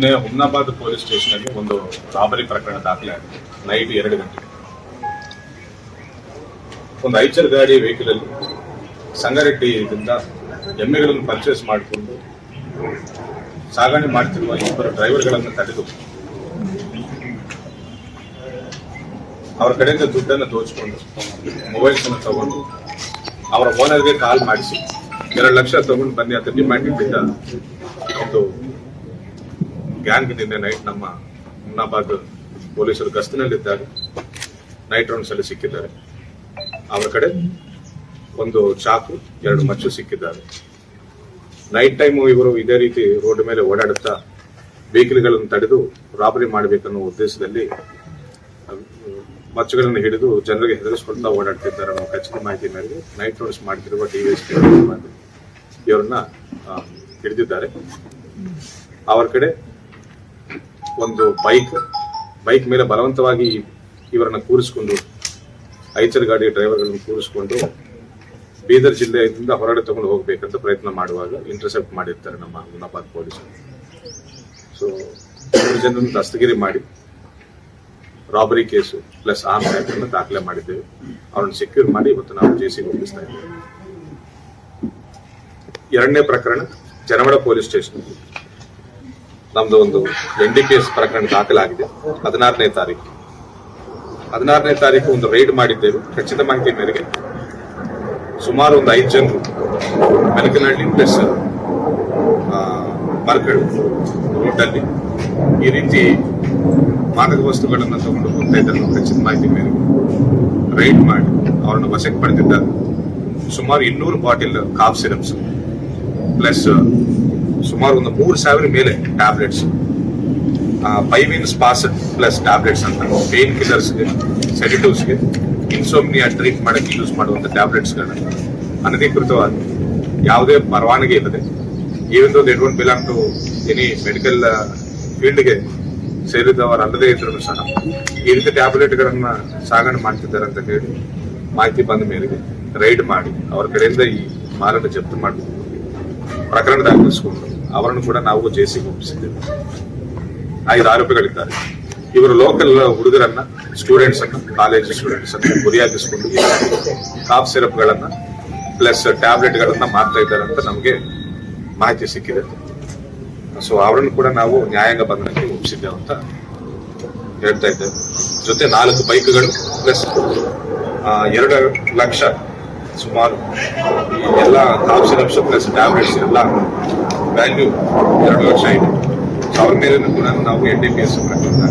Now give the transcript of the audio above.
ನಿನ್ನೆ Humnabad police station ಅಲ್ಲಿ ಒಂದು ರಾಬರಿ ಪ್ರಕರಣ ದಾಖಲೆ ಆಗಿದೆ. ನೈಟ್ 2 ಗಂಟೆಗೆ ಒಂದು ಐಚರ್ ಗಾಡಿ ವೆಹಿಕಲ್ ಅಲ್ಲಿ ಸಂಗಾರೆಡ್ಡಿಯಿಂದ ಎಮ್ಮೆಗಳನ್ನು ಪರ್ಚೇಸ್ ಮಾಡಿಕೊಂಡು ಸಾಗಣೆ ಮಾಡುತ್ತಿರುವ 2 ಡ್ರೈವರ್ಗಳನ್ನು ತಡೆದು ಅವರ ಕಡೆಯಿಂದ ದುಡ್ಡನ್ನು ದೋಚಿಕೊಂಡು ಮೊಬೈಲ್ಸ್ ಅನ್ನು ತಗೊಂಡು ಅವರ ಓನರ್ಗೆ ಕಾಲ್ ಮಾಡಿಸಿ 2 ಲಕ್ಷ ತಗೊಂಡು ಬನ್ನಿ ಅಂತ ಡಿಮ್ಯಾಂಡ್ ಇಟ್ಟಿದ್ದ ಒಂದು ಗ್ಯಾಂಗ್ ನಿನ್ನೆ ನೈಟ್ ನಮ್ಮ ಹುಮ್ನಾಬಾದ್ ಪೊಲೀಸರು ಗಸ್ತಿನಲ್ಲಿದ್ದಾರೆ. ನೈಟ್ ರೌಂಡ್ಸ್ ಅಲ್ಲಿ ಸಿಕ್ಕಿದ್ದಾರೆ. ಅವರ ಕಡೆ ಒಂದು ಚಾಕು 2 ಮಚ್ಚು ಸಿಕ್ಕಿದ್ದಾರೆ. ನೈಟ್ ಟೈಮ್ ಇವರು ಇದೇ ರೀತಿ ರೋಡ್ ಮೇಲೆ ಓಡಾಡುತ್ತಾ ವೆಹಿಕಲ್ಗಳನ್ನು ತಡೆದು ರಾಬರಿ ಮಾಡಬೇಕನ್ನೋ ಉದ್ದೇಶದಲ್ಲಿ ಮಚ್ಚುಗಳನ್ನು ಹಿಡಿದು ಜನರಿಗೆ ಹೆದರಿಸಿಕೊಳ್ತಾ ಓಡಾಡ್ತಿದ್ದಾರೆ ಅನ್ನೋ ಖಚಿತ ಮಾಹಿತಿ ಮೇರೆಗೆ ನೈಟ್ ರೌಂಡ್ಸ್ ಮಾಡ್ತಿರುವ ಡಿವೈಎಸ್ಪಿ ಇವರನ್ನ ಹಿಡಿದಿದ್ದಾರೆ. ಅವರ ಕಡೆ ಒಂದು ಬೈಕ್ ಮೇಲೆ ಬಲವಂತವಾಗಿ ಇವರನ್ನ ಕೂರಿಸಿಕೊಂಡು ಐಚರ್ ಗಾಡಿ ಡ್ರೈವರ್ಗಳನ್ನು ಕೂರಿಸಿಕೊಂಡು ಬೀದರ್ ಜಿಲ್ಲೆಯಿಂದ ಹೊರಗಡೆ ತಗೊಂಡು ಹೋಗಬೇಕಂತ ಪ್ರಯತ್ನ ಮಾಡುವಾಗ ಇಂಟರ್ಸೆಪ್ಟ್ ಮಾಡಿರ್ತಾರೆ ನಮ್ಮ ಹುಮ್ನಾಬಾದ್ ಪೊಲೀಸರು. ಸೊ 3 ಜನರನ್ನು ದಸ್ತಗಿರಿ ಮಾಡಿ robbery case plus arms act ಅನ್ನು ದಾಖಲೆ ಮಾಡಿದ್ದೇವೆ. ಅವರನ್ನು ಸೆಕ್ಯೂರ್ ಮಾಡಿ ಇವತ್ತು ನಾವು ಜೆಸಿಗೆ ಒಪ್ಪಿಸ್ತಾ ಇದ್ದೇವೆ. 2ನೇ ಪ್ರಕರಣ ಜನವಾಡ ಪೊಲೀಸ್ ಸ್ಟೇಷನ್ ನಮ್ದು ಒಂದು NDPS ಪ್ರಕರಣ ದಾಖಲಾಗಿದೆ. 16ನೇ ತಾರೀಕು ಒಂದು ರೈಡ್ ಮಾಡಿದ್ದೇವೆ. ಖಚಿತ ಮಾಹಿತಿ ಮೇರೆಗೆ ಸುಮಾರು ಒಂದು 5 ಜನರು ಮೆಲಕನಹಳ್ಳಿ ಪ್ಲಸ್ ಮರಕಳು ರೋಡ್ನಲ್ಲಿ ಈ ರೀತಿ ಮಾದಕ ವಸ್ತುಗಳನ್ನು ತಗೊಂಡು ಹೋಗ್ತಾ ಇದ್ದಾರೆ. ಖಚಿತ ಮಾಹಿತಿ ಮೇರೆಗೆ ರೈಡ್ ಮಾಡಿ ಅವರನ್ನು ವಶಕ್ಕೆ ಪಡೆದಿದ್ದಾರೆ. ಸುಮಾರು 200 ಬಾಟಿಲ್ ಕಾಫ್ ಸಿರಪ್ಸ್ ಪ್ಲಸ್ ಸುಮಾರು ಒಂದು 3,000 ಮೇಲೆ ಟ್ಯಾಬ್ಲೆಟ್ಸ್, ಪೈವಿನ್ ಸ್ಪಾಸ್ ಪ್ಲಸ್ ಟ್ಯಾಬ್ಲೆಟ್ಸ್ ಅಂತ ಪೇನ್ ಕಿಲ್ಲರ್ಸ್ಗೆ, ಸೆಡಿಟಿವ್ಸ್ಗೆ, ಇನ್ಸೋಮ್ನಿಯಾ ಟ್ರೀಟ್ ಮಾಡಕ್ಕೆ ಯೂಸ್ ಮಾಡುವಂತ ಟ್ಯಾಬ್ಲೆಟ್ಸ್ಗಳನ್ನ ಅನಧಿಕೃತವಾಗಿ ಯಾವುದೇ ಪರವಾನಗಿ ಇಲ್ಲದೆ even they don't belong to any medical ಫೀಲ್ಡ್ಗೆ ಸೇರಿದವರಲ್ಲದೆ ಇದ್ರೂ ಸಹ ಈ ರೀತಿ ಟ್ಯಾಬ್ಲೆಟ್ಗಳನ್ನ ಸಾಗಣೆ ಮಾಡ್ತಿದ್ದಾರೆ ಅಂತ ಹೇಳಿ ಮಾಹಿತಿ ಬಂದ ಮೇರೆಗೆ ರೈಡ್ ಮಾಡಿ ಅವರ ಕಡೆಯಿಂದ ಈ ಮಾಲನ್ನು ಜಪ್ತು ಮಾಡಿ ಪ್ರಕರಣ ದಾಖಲಿಸಿಕೊಂಡು ಅವರನ್ನು ಕೂಡ ನಾವು ಜೆಸಿಗೆ ಒಪ್ಪಿಸಿದ್ದೇವೆ. 5 ಆರೋಪಿಗಳಿದ್ದಾರೆ. ಇವರು ಲೋಕಲ್ ಹುಡುಗರನ್ನ, ಸ್ಟೂಡೆಂಟ್ಸ್ ಅನ್ನ, ಕಾಲೇಜ್ ಸ್ಟೂಡೆಂಟ್ಸ್ ಅನ್ನ ಗುರಿಯಾಗಿಸಿಕೊಂಡು ಕಾಫ್ ಸಿರಪ್ ಗಳನ್ನ ಪ್ಲಸ್ ಟ್ಯಾಬ್ಲೆಟ್ ಗಳನ್ನ ಮಾರ್ತಾ ಇದ್ದಾರೆ ಅಂತ ನಮಗೆ ಮಾಹಿತಿ ಸಿಕ್ಕಿದೆ. ಸೊ ಅವರನ್ನು ಕೂಡ ನಾವು ನ್ಯಾಯಾಂಗ ಬಂಧನಕ್ಕೆ ಒಪ್ಪಿಸಿದ್ದೇವೆ ಅಂತ ಹೇಳ್ತಾ ಇದ್ದೇವೆ. ಜೊತೆ 4 ಬೈಕ್ಗಳು ಪ್ಲಸ್ 2 ಲಕ್ಷ ಸುಮಾರು ಎಲ್ಲ ಕಾಫ್ ಸಿರಪ್ಸ್ ಪ್ಲಸ್ ಟ್ಯಾಬ್ಲೆಟ್ಸ್ ಎಲ್ಲ ವ್ಯಾಲ್ಯೂ 2 ಲಕ್ಷ ಇದೆ. ಅವ್ರ ಮೇಲೆ ಕೂಡ ನಾವು NDPS ಪ್ರಕರಣ